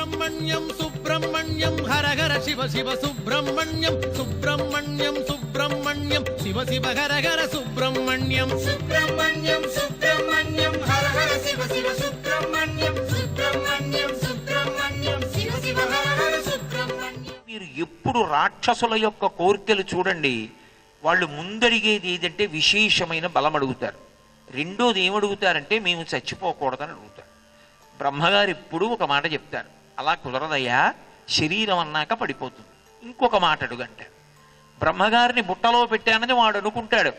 సుబ్రహ్మణ్యం సుబ్రహ్మణ్యం హర హర శివ శివ సుబ్రహ్మణ్యం సుబ్రహ్మణ్యం సుబ్రహ్మణ్యం శివ శివ హర హర సుబ్రహ్మణ్యం సుబ్రహ్మణ్యం సుబ్రహ్మణ్యం హర హర శివ శివ సుబ్రహ్మణ్యం సుబ్రహ్మణ్యం సుబ్రహ్మణ్యం శివ శివ హర హర సుబ్రహ్మణ్యం. మీరు ఎప్పుడు రాక్షసుల యొక్క కోరికలు చూడండి, వాళ్ళు ముందడిగేది ఏదంటే విశేషమైన బలం అడుగుతారు. రెండోది ఏమడుగుతారంటే మేము చచ్చిపోకూడదని అడుగుతారు. బ్రహ్మగారు ఇప్పుడు ఒక మాట చెప్తారు, అలా కుదరదయ్యా, శరీరం అన్నాక పడిపోతుంది. ఇంకొక మాట అడుగంటారు. బ్రహ్మగారిని బుట్టలో పెట్టానని వాడు అనుకుంటాడు,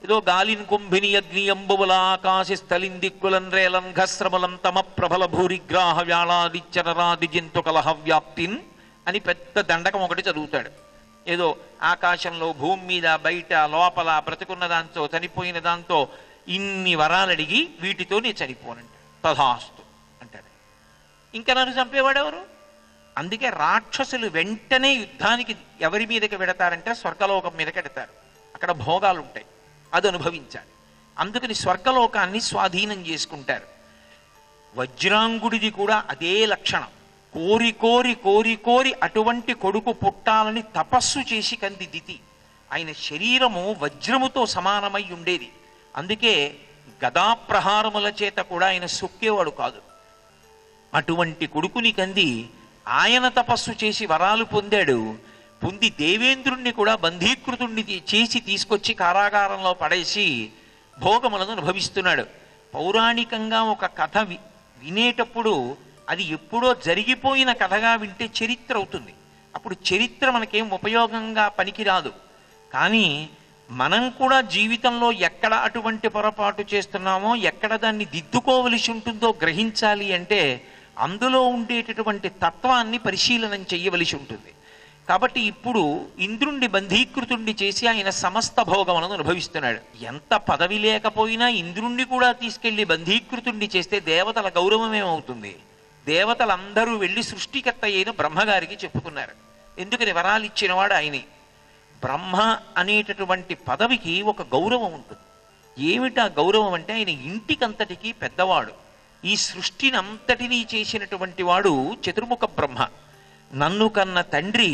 ఏదో గాలిన్ కుంభిని అగ్ని అంబువల ఆకాశ స్థలిన్ దిక్కులన్ రేలన్ ఘస్రమలం తమ ప్రభల భూరిగ్రాహ వ్యాళాదిచ్చరాది జంతు కలహ వ్యాప్తిన్ అని పెద్ద దండకం ఒకటి చదువుతాడు. ఏదో ఆకాశంలో, భూమి మీద, బయట, లోపల బ్రతుకున్న దాంతో, చనిపోయిన దాంతో ఇన్ని వరాలు అడిగి వీటితో నేను చనిపోనంటాడు. తథాస్తు అంటాడు. ఇంకా నన్ను చంపేవాడెవరు? అందుకే రాక్షసులు వెంటనే యుద్ధానికి ఎవరి మీదకి వెడతారంటే స్వర్గలోకం మీదకి వెడతారు. అక్కడ భోగాలు ఉంటాయి, అది అనుభవించాలి. అందుకని స్వర్గలోకాన్ని స్వాధీనం చేసుకుంటారు. వజ్రాంగుడిది కూడా అదే లక్షణం. కోరి కోరి కోరి కోరి అటువంటి కొడుకు పుట్టాలని తపస్సు చేసి కంది దితి. ఆయన శరీరము వజ్రముతో సమానమై ఉండేది. అందుకే గదాప్రహారముల చేత కూడా ఆయన సొక్కేవాడు కాదు. అటువంటి కొడుకుని కంది ఆయన తపస్సు చేసి వరాలు పొందాడు. పొంది దేవేంద్రుణ్ణి కూడా బంధీకృతుణ్ణి చేసి తీసుకొచ్చి కారాగారంలో పడేసి భోగములను అనుభవిస్తున్నాడు. పౌరాణికంగా ఒక కథ వినేటప్పుడు అది ఎప్పుడో జరిగిపోయిన కథగా వింటే చరిత్ర అవుతుంది. అప్పుడు చరిత్ర మనకేం ఉపయోగంగా పనికిరాదు. కానీ మనం కూడా జీవితంలో ఎక్కడ అటువంటి పొరపాటు చేస్తున్నామో, ఎక్కడ దాన్ని దిద్దుకోవలసి ఉంటుందో గ్రహించాలి అంటే అందులో ఉండేటటువంటి తత్వాన్ని పరిశీలనం చెయ్యవలసి ఉంటుంది. కాబట్టి ఇప్పుడు ఇంద్రుణ్ణి బంధీకృతుణ్ణి చేసి ఆయన సమస్త భోగములను అనుభవిస్తున్నాడు. ఎంత పదవి లేకపోయినా ఇంద్రుణ్ణి కూడా తీసుకెళ్లి బంధీకృతుణ్ణి చేస్తే దేవతల గౌరవం ఏమవుతుంది? దేవతలందరూ వెళ్ళి సృష్టికర్త అయిన బ్రహ్మగారికి చెప్పుకున్నారు. ఎందుకని వరాలు ఇచ్చినవాడు ఆయనే. బ్రహ్మ అనేటటువంటి పదవికి ఒక గౌరవం ఉంటుంది. ఏమిటా గౌరవం అంటే ఆయన ఇంటికంతటికి పెద్దవాడు. ఈ సృష్టిని అంతటినీ చేసినటువంటి వాడు చతుర్ముఖ బ్రహ్మ. నన్ను కన్న తండ్రి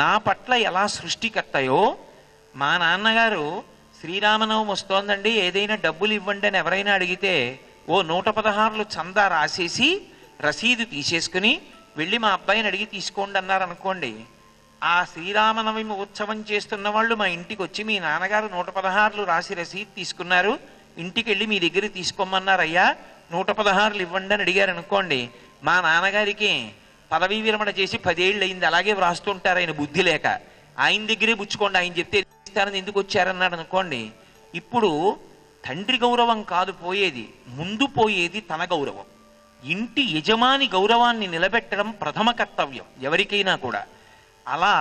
నా పట్ల ఎలా సృష్టికర్తయో, మా నాన్నగారు శ్రీరామనవమి వస్తోందండి ఏదైనా డబ్బులు ఇవ్వండి అని ఎవరైనా అడిగితే ఓ 116 చందా రాసేసి రసీదు తీసేసుకుని వెళ్ళి మా అబ్బాయిని అడిగి తీసుకోండి అన్నారు అనుకోండి. ఆ శ్రీరామనవమి ఉత్సవం చేస్తున్న వాళ్ళు మా ఇంటికి వచ్చి మీ నాన్నగారు 116 రాసి రసీదు తీసుకున్నారు, ఇంటికి వెళ్ళి మీ దగ్గర తీసుకోమన్నారు, అయ్యా 116 ఇవ్వండి అని అడిగారు అనుకోండి. మా నాన్నగారికి పదవీ విరమణ చేసి 10 ఏళ్ళు అయింది, అలాగే వ్రాస్తుంటారు ఆయన బుద్ధి లేక. ఆయన దగ్గరే పుచ్చుకోండి, ఆయన చెప్తే ఇస్తారని ఎందుకు వచ్చారన్నాడు అనుకోండి. ఇప్పుడు తండ్రి గౌరవం కాదు పోయేది, ముందు పోయేది తన గౌరవం. ఇంటి యజమాని గౌరవాన్ని నిలబెట్టడం ప్రథమ కర్తవ్యం ఎవరికైనా కూడా. అలా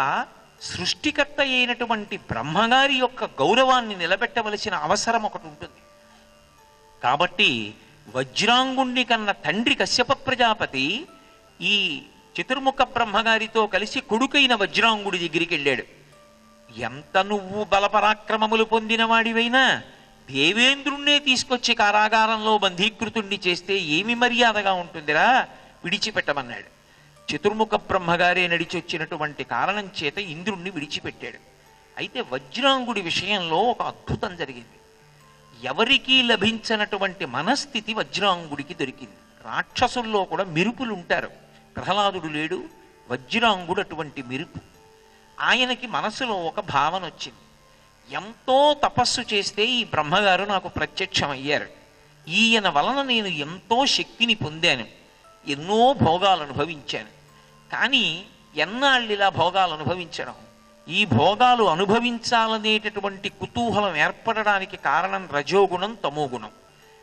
సృష్టికర్త అయినటువంటి బ్రహ్మగారి యొక్క గౌరవాన్ని నిలబెట్టవలసిన అవసరం ఒకటి ఉంటుంది. కాబట్టి వజ్రాంగుణ్ణి కన్న తండ్రి కశ్యప ప్రజాపతి ఈ చతుర్ముఖ బ్రహ్మగారితో కలిసి కొడుకైన వజ్రాంగుడి దగ్గరికి వెళ్ళాడు. ఎంత నువ్వు బలపరాక్రమములు పొందిన వాడివైనా దేవేంద్రుణ్ణే తీసుకొచ్చి కారాగారంలో బంధీకృతుణ్ణి చేస్తే ఏమి మర్యాదగా ఉంటుందిరా, విడిచిపెట్టమన్నాడు. చతుర్ముఖ బ్రహ్మగారే నడిచొచ్చినటువంటి కారణం చేత ఇంద్రుణ్ణి విడిచిపెట్టాడు. అయితే వజ్రాంగుడి విషయంలో ఒక అద్భుతం జరిగింది. ఎవరికీ లభించినటువంటి మనస్థితి వజ్రాంగుడికి దొరికింది. రాక్షసుల్లో కూడా మెరుపులు ఉంటారు. ప్రహ్లాదుడు లేడు, వజ్రాంగుడు అటువంటి మెరుపు. ఆయనకి మనసులో ఒక భావన వచ్చింది, ఎంతో తపస్సు చేస్తే ఈ బ్రహ్మగారు నాకు ప్రత్యక్షమయ్యారు, ఈయన వలన నేను ఎంతో శక్తిని పొందాను, ఎన్నో భోగాలు అనుభవించాను. కానీ ఎన్నాళ్ళు ఇలా భోగాలు అనుభవించడం? ఈ భోగాలు అనుభవించాలనేటటువంటి కుతూహలం ఏర్పడడానికి కారణం రజోగుణం, తమోగుణం.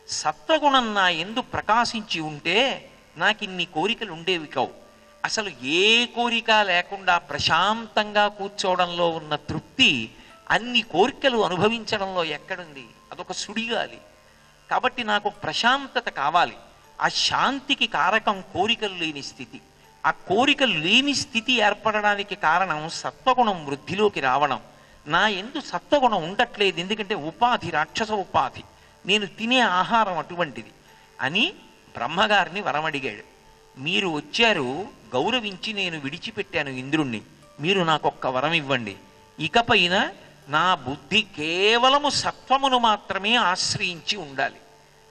సత్వగుణం నా ఎందు ప్రకాశించి ఉంటే నాకు ఇన్ని కోరికలు ఉండేవి కావు. అసలు ఏ కోరిక లేకుండా ప్రశాంతంగా కూర్చోవడంలో ఉన్న తృప్తి అన్ని కోరికలు అనుభవించడంలో ఎక్కడుంది? అదొక సుడిగాలి. కాబట్టి నాకు ప్రశాంతత కావాలి. ఆ శాంతికి కారకం కోరికలు లేని స్థితి. ఆ కోరికలు లేని స్థితి ఏర్పడడానికి కారణం సత్వగుణం వృద్ధిలోకి రావడం. నా ఎందు సత్వగుణం ఉండట్లేదు, ఎందుకంటే ఉపాధి రాక్షస ఉపాధి, నేను తినే ఆహారం అటువంటిది అని బ్రహ్మగారిని వరమడిగాడు. మీరు వచ్చారు, గౌరవించి నేను విడిచిపెట్టాను ఇంద్రుణ్ణి, మీరు నాకొక్క వరం ఇవ్వండి. ఇకపైన నా బుద్ధి కేవలము సత్వమును మాత్రమే ఆశ్రయించి ఉండాలి.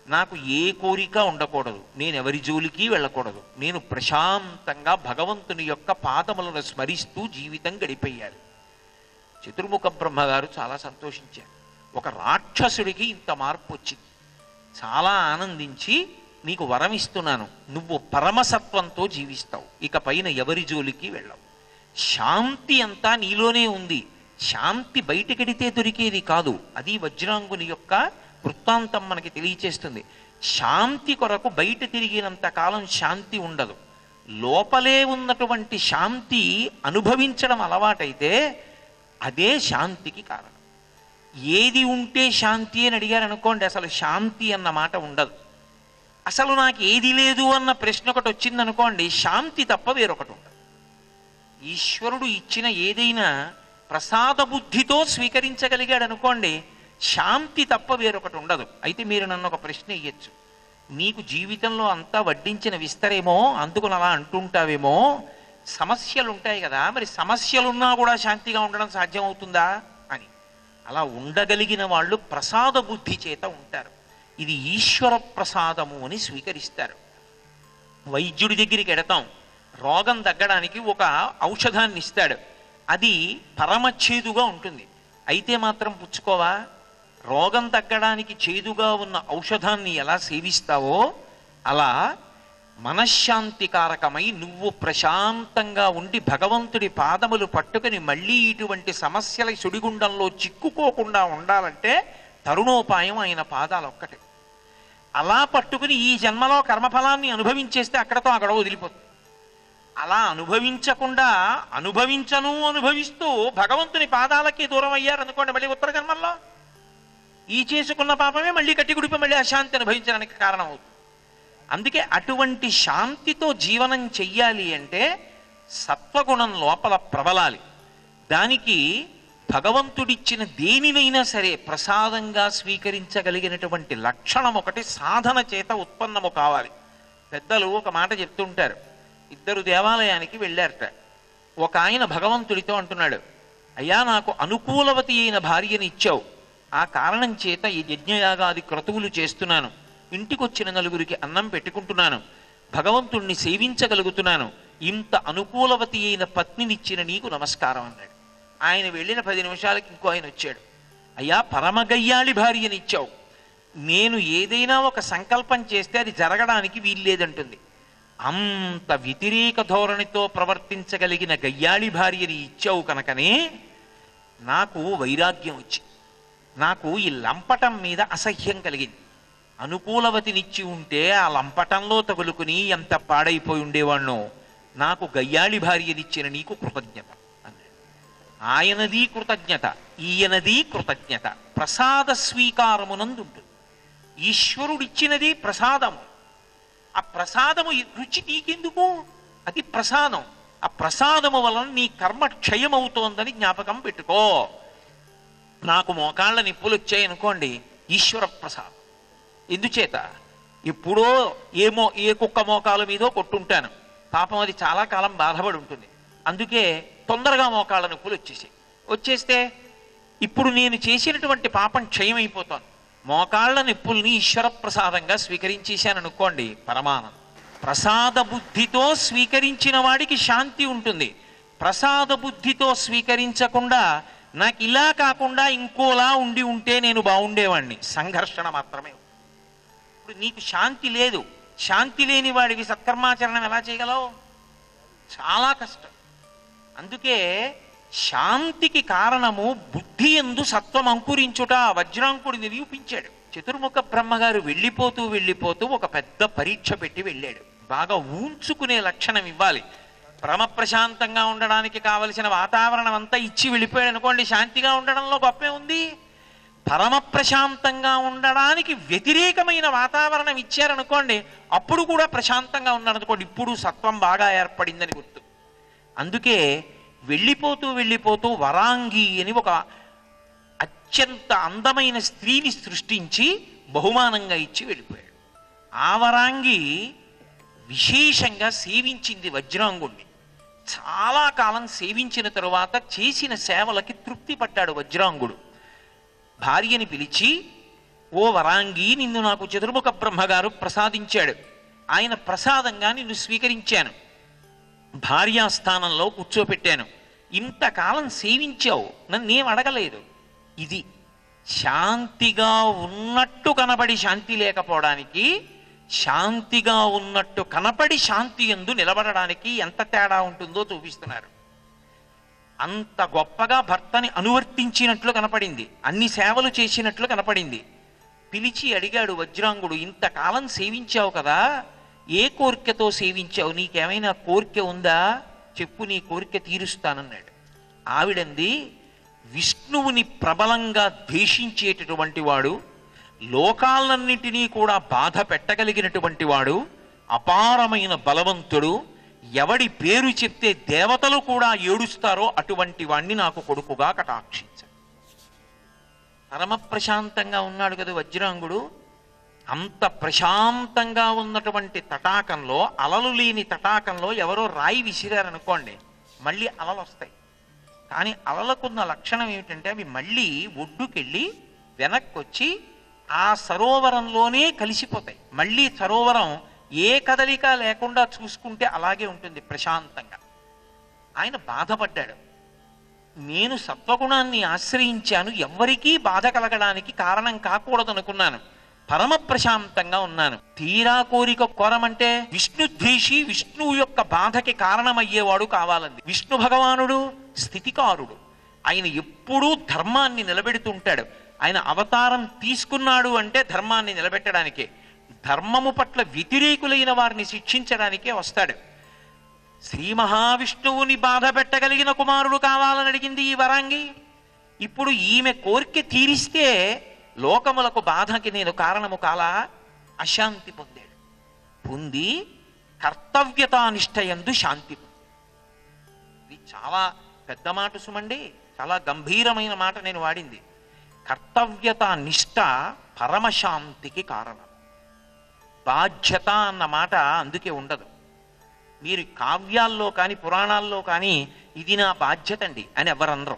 నాకు ఏ కోరిక ఉండకూడదు, నేను ఎవరి జోలికి వెళ్ళకూడదు, నేను ప్రశాంతంగా భగవంతుని యొక్క పాదములను స్మరిస్తూ జీవితం గడిపేయాలి. చతుర్ముఖ బ్రహ్మగారు చాలా సంతోషించారు. ఒక రాక్షసుడికి ఇంత మార్పు వచ్చింది. చాలా ఆనందించి, నీకు వరం ఇస్తున్నాను, నువ్వు పరమసత్వంతో జీవిస్తావు, ఇక పైన ఎవరి జోలికి వెళ్ళవు. శాంతి అంతా నీలోనే ఉంది. శాంతి బయటకెడితే దొరికేది కాదు. అది వజ్రాంగుని యొక్క వృత్తాంతం మనకి తెలియచేస్తుంది. శాంతి కొరకు బయట తిరిగినంత కాలం శాంతి ఉండదు. లోపలే ఉన్నటువంటి శాంతి అనుభవించడం అలవాటైతే అదే శాంతికి కారణం. ఏది ఉంటే శాంతి అని అడిగారు అనుకోండి, అసలు శాంతి అన్న మాట ఉండదు. అసలు నాకు ఏది లేదు అన్న ప్రశ్న ఒకటి వచ్చిందనుకోండి, శాంతి తప్ప వేరొకటి ఉండదు. ఈశ్వరుడు ఇచ్చిన ఏదైనా ప్రసాద బుద్ధితో స్వీకరించగలిగాడు అనుకోండి, శాంతి తప్ప వేరొకటి ఉండదు. అయితే మీరు నన్ను ఒక ప్రశ్న ఇయ్యచ్చు, నీకు జీవితంలో అంతా వడ్డించిన విస్తరేమో అందుకు అలా అంటుంటావేమో, సమస్యలు ఉంటాయి కదా, మరి సమస్యలున్నా కూడా శాంతిగా ఉండడం సాధ్యమవుతుందా అని. అలా ఉండగలిగిన వాళ్ళు ప్రసాద బుద్ధి చేత ఉంటారు. ఇది ఈశ్వర ప్రసాదము అని స్వీకరిస్తారు. వైద్యుడి దగ్గరికి ఎడతాం, రోగం తగ్గడానికి ఒక ఔషధాన్ని ఇస్తాడు, అది పరమచేదుగా ఉంటుంది, అయితే మాత్రం పుచ్చుకోవా? రోగం తగ్గడానికి చేదుగా ఉన్న ఔషధాన్ని ఎలా సేవిస్తావో అలా మనశ్శాంతికారకమై నువ్వు ప్రశాంతంగా ఉండి భగవంతుడి పాదములు పట్టుకుని మళ్ళీ ఇటువంటి సమస్యల సుడిగుండంలో చిక్కుకోకుండా ఉండాలంటే తరుణోపాయం ఆయన పాదాలు ఒక్కటే. అలా పట్టుకుని ఈ జన్మలో కర్మఫలాన్ని అనుభవించేస్తే అక్కడతో అక్కడ వదిలిపోతుంది. అలా అనుభవించకుండా అనుభవిస్తూ భగవంతుని పాదాలకి దూరం అయ్యారనుకోండి, మళ్ళీ ఉత్తర జన్మల్లో ఈ చేసుకున్న పాపమే మళ్ళీ కట్టిగుడిపై మళ్ళీ అశాంతి అనుభవించడానికి కారణం అవుతుంది. అందుకే అటువంటి శాంతితో జీవనం చెయ్యాలి అంటే సత్వగుణం లోపల ప్రబలాలి. దానికి భగవంతుడిచ్చిన దేనినైనా సరే ప్రసాదంగా స్వీకరించగలిగినటువంటి లక్షణం ఒకటి సాధన చేత ఉత్పన్నము కావాలి. పెద్దలు ఒక మాట చెప్తుంటారు. ఇద్దరు దేవాలయానికి వెళ్ళారట. ఒక ఆయన భగవంతుడితో అంటున్నాడు, అయ్యా నాకు అనుకూలవతి అయిన భార్యని ఇచ్చావు, ఆ కారణం చేత ఈ యజ్ఞయాగాది క్రతువులు చేస్తున్నాను, ఇంటికొచ్చిన నలుగురికి అన్నం పెట్టుకుంటున్నాను, భగవంతుణ్ణి సేవించగలుగుతున్నాను, ఇంత అనుకూలవతి అయిన పత్నినిచ్చిన నీకు నమస్కారం అన్నాడు. ఆయన వెళ్ళిన 10 నిమిషాలకి ఇంకో ఆయన వచ్చాడు, అయ్యా పరమగయ్యాళి భార్యనిచ్చావు, నేను ఏదైనా ఒక సంకల్పం చేస్తే అది జరగడానికి వీల్లేదంటుంది, అంత వ్యతిరేక ధోరణితో ప్రవర్తించగలిగిన గయ్యాళి భార్యని ఇచ్చావు కనుకనే నాకు వైరాగ్యం వచ్చింది, నాకు ఈ లంపటం మీద అసహ్యం కలిగింది. అనుకూలవతినిచ్చి ఉంటే ఆ లంపటంలో తగులుకుని ఎంత పాడైపోయి ఉండేవాణ్ణో, నాకు గయ్యాళి భార్యనిచ్చిన నీకు కృతజ్ఞత అన్నాడు. ఆయనది కృతజ్ఞత, ఈయనది కృతజ్ఞత. ప్రసాద స్వీకారమునందుంటుంది. ఈశ్వరుడిచ్చినది ప్రసాదము. ఆ ప్రసాదము రుచి నీకెందుకు? అది ప్రసాదం. ఆ ప్రసాదము వలన నీ కర్మ క్షయమవుతోందని జ్ఞాపకం పెట్టుకో. నాకు మోకాళ్ళ నిప్పులు వచ్చాయనుకోండి, ఈశ్వర ప్రసాదం. ఎందుచేత ఎప్పుడో ఏ కుక్క మోకాల మీదో కొట్టుంటాను, పాపం అది చాలా కాలం బాధపడి ఉంటుంది, అందుకే తొందరగా మోకాళ్ళ నొప్పులు వచ్చేస్తే ఇప్పుడు నేను చేసినటువంటి పాపం క్షయమైపోతాను. మోకాళ్ళ నిప్పుల్ని ఈశ్వర ప్రసాదంగా స్వీకరించేశాననుకోండి, పరమానందం. ప్రసాద బుద్ధితో స్వీకరించిన వాడికి శాంతి ఉంటుంది. ప్రసాద బుద్ధితో స్వీకరించకుండా నాకు ఇలా కాకుండా ఇంకోలా ఉంటే నేను బాగుండేవాడిని, సంఘర్షణ మాత్రమే. ఇప్పుడు నీకు శాంతి లేదు, శాంతి లేని వాడివి సత్కర్మాచరణం ఎలా చేయగలవు? చాలా కష్టం. అందుకే శాంతికి కారణము బుద్ధి యందు సత్వం అంకురించుట. వజ్రాంకుడు నిరూపించాడు. చతుర్ముఖ బ్రహ్మగారు వెళ్ళిపోతూ ఒక పెద్ద పరీక్ష పెట్టి వెళ్ళాడు. బాగా ఊంచుకునే లక్షణం ఇవ్వాలి. పరమ ప్రశాంతంగా ఉండడానికి కావలసిన వాతావరణం అంతా ఇచ్చి వెళ్ళిపోయాడు అనుకోండి, శాంతిగా ఉండడంలో గొప్పే ఉంది. పరమ ప్రశాంతంగా ఉండడానికి వ్యతిరేకమైన వాతావరణం ఇచ్చారనుకోండి, అప్పుడు కూడా ప్రశాంతంగా ఉన్నారనుకోండి, ఇప్పుడు సత్వం బాగా ఏర్పడిందని గుర్తు. అందుకే వెళ్ళిపోతూ వరాంగి అని ఒక అత్యంత అందమైన స్త్రీని సృష్టించి బహుమానంగా ఇచ్చి వెళ్ళిపోయాడు. ఆ వరాంగి విశేషంగా సేవించింది వజ్రాంగుణ్ణి. చాలా కాలం సేవించిన తరువాత చేసిన సేవలకి తృప్తి పడ్డాడు వజ్రాంగుడు. భార్యని పిలిచి, ఓ వరాంగి, నిన్ను నాకు చతుర్ముఖ బ్రహ్మగారు ప్రసాదించాడు. ఆయన ప్రసాదంగా నిన్ను స్వీకరించాను, భార్యాస్థానంలో కూర్చోపెట్టాను. ఇంతకాలం సేవించావు, నన్నేం అడగలేదు. ఇది శాంతిగా ఉన్నట్టు కనబడి శాంతి లేకపోవడానికి, శాంతిగా ఉన్నట్టు కనపడి శాంతి యందు నిలబడడానికి ఎంత తేడా ఉంటుందో చూపిస్తున్నారు. అంత గొప్పగా భర్తని అనువర్తించినట్లు కనపడింది, అన్ని సేవలు చేసినట్లు కనపడింది. పిలిచి అడిగాడు వజ్రాంగుడు, ఇంతకాలం సేవించావు కదా, ఏ కోరికతో సేవించావు? నీకేమైనా కోరిక ఉందా? చెప్పు, నీ కోరిక తీరుస్తానన్నాడు. ఆవిడంది, విష్ణువుని ప్రబలంగా ద్వేషించేటటువంటి వాడు, లోకాలన్నింటినీ కూడా బాధ పెట్టగలిగినటువంటి వాడు, అపారమైన బలవంతుడు, ఎవడి పేరు చెప్తే దేవతలు కూడా ఏడుస్తారో అటువంటి వాణ్ణి నాకు కొడుకుగా కటాక్షించు. పరమ ప్రశాంతంగా ఉన్నాడు కదా వజ్రాంగుడు. అంత ప్రశాంతంగా ఉన్నటువంటి తటాకంలో, అలలు లేని తటాకంలో ఎవరో రాయి విసిరారనుకోండి, మళ్ళీ అలలు వస్తాయి. కానీ అలలకున్న లక్షణం ఏమిటంటే అవి మళ్ళీ ఒడ్డుకెళ్ళి వెనక్కి వచ్చి ఆ సరోవరంలోనే కలిసిపోతాయి. మళ్ళీ సరోవరం ఏ కదలిక లేకుండా చూసుకుంటే అలాగే ఉంటుంది ప్రశాంతంగా. ఆయన బాధపడ్డాడు, నేను సత్వగుణాన్ని ఆశ్రయించాను, ఎవ్వరికీ బాధ కలగడానికి కారణం కాకూడదనుకున్నాను, పరమ ప్రశాంతంగా ఉన్నాను. తీరా కోరిక కోరమంటే విష్ణుద్వేషి, విష్ణువు యొక్క బాధకి కారణమయ్యేవాడు కావాలంది. విష్ణు భగవానుడు స్థితికారుడు, ఆయన ఎప్పుడూ ధర్మాన్ని నిలబెడుతుంటాడు. ఆయన అవతారం తీసుకున్నాడు అంటే ధర్మాన్ని నిలబెట్టడానికే, ధర్మము పట్ల వ్యతిరేకులైన వారిని శిక్షించడానికే వస్తాడు. శ్రీ మహావిష్ణువుని బాధ పెట్టగలిగిన కుమారుడు కావాలని అడిగింది ఈ వరాంగి. ఇప్పుడు ఈమె కోరిక తీరిస్తే లోకములకు బాధకి నేను కారణము కాలా? అశాంతి పొందాడు. పొంది కర్తవ్యతానిష్టయందు శాంతి. ఇది చాలా పెద్ద మాట సుమండి, చాలా గంభీరమైన మాట నేను వాడింది. కర్తవ్యత నిష్ట పరమశాంతికి కారణం. బాధ్యత అన్న మాట అందుకే ఉండదు. మీరు కావ్యాల్లో కానీ పురాణాల్లో కానీ ఇది నా బాధ్యత అండి అని ఎవరనరు.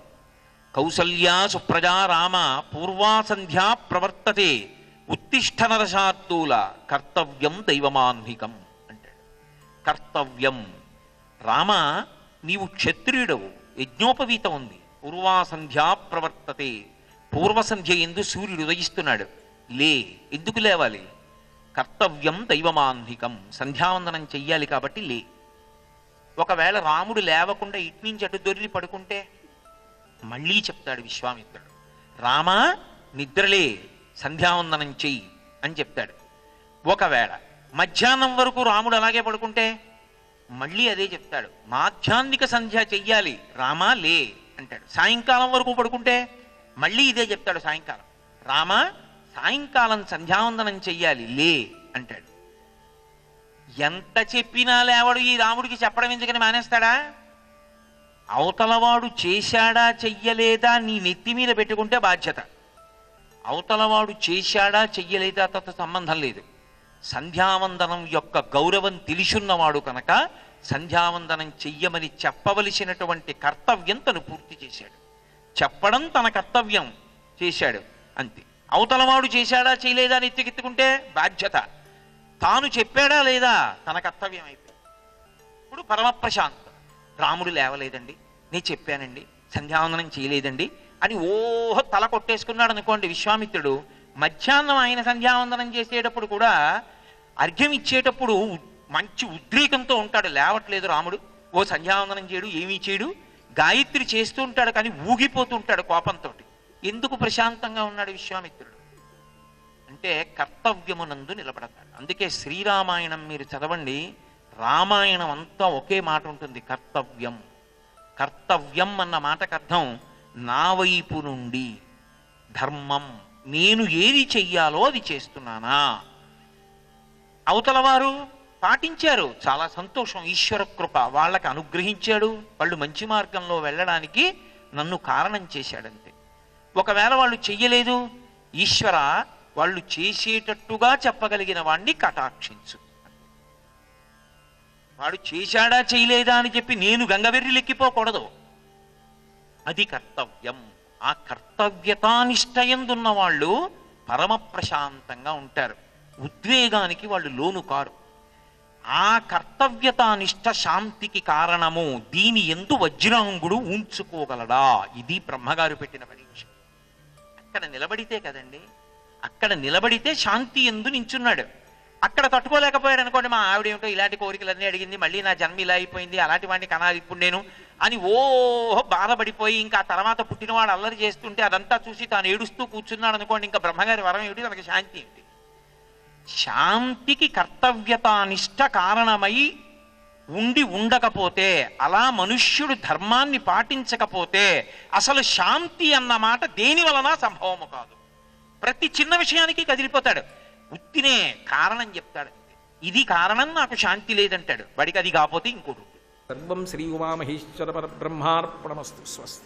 కౌసల్యా సుప్రజా రామ పూర్వా సంధ్యా ప్రవర్తతే ఉత్తిష్ట నరశార్దూల కర్తవ్యం దైవమాన్హికం అంటాడు. కర్తవ్యం, రామ నీవు క్షత్రియుడవు, యజ్ఞోపవీతం ఉంది. పూర్వా సంధ్యా ప్రవర్తతే, పూర్వసంధ్య ఎందు సూర్యుడు ఉదయిస్తున్నాడు, లే. ఎందుకు లేవాలి? కర్తవ్యం దైవమాన్హికం, సంధ్యావందనం చెయ్యాలి కాబట్టి లే. ఒకవేళ రాముడు లేవకుండా ఇట్నుంచి అటు దొరికి పడుకుంటే మళ్ళీ చెప్తాడు విశ్వామిత్రుడు, రామా నిద్రలే, సంధ్యావందనం చెయ్యి అని చెప్తాడు. ఒకవేళ మధ్యాహ్నం వరకు రాముడు అలాగే పడుకుంటే మళ్ళీ అదే చెప్తాడు, మాధ్యాహ్నిక సంధ్య చెయ్యాలి రామా లే అంటాడు. సాయంకాలం వరకు పడుకుంటే మళ్ళీ ఇదే చెప్తాడు, సాయంకాలం రామా సాయంకాలం సంధ్యావందనం చెయ్యాలి లే అంటాడు. ఎంత చెప్పినా లేవాడు. ఈ రాముడికి చెప్పడం ఎందుకని మానేస్తాడా? అవతలవాడు చేశాడా చెయ్యలేదా నీ నెత్తి మీద పెట్టుకుంటే బాధ్యత. అవతలవాడు చేశాడా చెయ్యలేదా తత సంబంధం లేదు. సంధ్యావందనం యొక్క గౌరవం తెలిసున్నవాడు కనుక సంధ్యావందనం చెయ్యమని చెప్పవలసినటువంటి కర్తవ్యం తను పూర్తి చేశాడు. చెప్పడం తన కర్తవ్యం చేశాడు, అంతే. అవతలవాడు చేశాడా చేయలేదా అని ఎత్తికెత్తుకుంటే బాధ్యత. తాను చెప్పాడా లేదా తన కర్తవ్యం అయిపోయింది. ఇప్పుడు పరమప్రశాంతం. రాముడు లేవలేదండి, నేను చెప్పానండి, సంధ్యావందనం చేయలేదండి అని ఓహో తల కొట్టేసుకున్నాడు అనుకోండి విశ్వామిత్రుడు. మధ్యాహ్నం ఆయన సంధ్యావందనం చేసేటప్పుడు కూడా అర్ఘ్యం ఇచ్చేటప్పుడు మంచి ఉద్రేకంతో ఉంటాడు. లేవట్లేదు రాముడు, ఓ సంధ్యావందనం చేయడు, ఏమీ చేయడు, గాయత్రి చేస్తూ ఉంటాడు కానీ ఊగిపోతూ ఉంటాడు కోపంతో. ఎందుకు ప్రశాంతంగా ఉన్నాడు విశ్వామిత్రుడు అంటే కర్తవ్యమునందు నిలబడతాడు. అందుకే శ్రీరామాయణం మీరు చదవండి, రామాయణం అంతా ఒకే మాట ఉంటుంది, కర్తవ్యం. కర్తవ్యం అన్న మాటకు అర్థం నా వైపు నుండి ధర్మం, నేను ఏది చెయ్యాలో అది చేస్తున్నానా. అవతల వారు పాటించారు, చాలా సంతోషం, ఈశ్వర కృప వాళ్ళకి అనుగ్రహించాడు, వాళ్ళు మంచి మార్గంలో వెళ్ళడానికి నన్ను కారణం చేశాడంతే. ఒకవేళ వాళ్ళు చెయ్యలేదు, ఈశ్వర వాళ్ళు చేసేటట్టుగా చెప్పగలిగిన వాణ్ణి కటాక్షించు. వాడు చేశాడా చేయలేదా అని చెప్పి నేను గంగవెర్రి లెక్కిపోకూడదు. అది కర్తవ్యం. ఆ కర్తవ్యతానిష్టయందున్న వాళ్ళు పరమ ప్రశాంతంగా ఉంటారు, ఉద్వేగానికి వాళ్ళు లోను కారు. ఆ కర్తవ్యతానిష్ట శాంతికి కారణము దీని ఎందు వజ్రాంగుడు ఉంచుకోగలడా? ఇది బ్రహ్మగారు పెట్టిన పరీక్ష. అక్కడ నిలబడితే కదండి, అక్కడ నిలబడితే శాంతి ఎందు నించున్నాడు. అక్కడ తట్టుకోలేకపోయాడు అనుకోండి, మా ఆవిడ ఏమిటో ఇలాంటి కోరికలన్నీ అడిగింది, మళ్ళీ నా జన్మ ఇలా అయిపోయింది, అలాంటి వాడిని కనాలి ఇప్పుడు నేను అని బాధపడిపోయి ఇంకా తర్వాత పుట్టినవాడు అల్లరి చేస్తుంటే అదంతా చూసి తాను ఏడుస్తూ కూర్చున్నాడు అనుకోండి, ఇంకా బ్రహ్మగారి వరం ఏమిటి, తనకి శాంతి ఏమిటి? శాంతికి కర్తవ్యతానిష్ట కారణమై ఉండకపోతే, అలా మనుష్యుడు ధర్మాన్ని పాటించకపోతే అసలు శాంతి అన్నమాట దేని వలన సంభవము కాదు. ప్రతి చిన్న విషయానికి కదిలిపోతాడు, ఉత్తినే కారణం చెప్తాడు, ఇది కారణం నాకు శాంతి లేదంటాడు. వాడికి అది కాకపోతే ఇంకోటి. సర్వం శ్రీ ఉమామహేశ్వర పరబ్రహ్మార్పణమస్తు. స్వస్తి.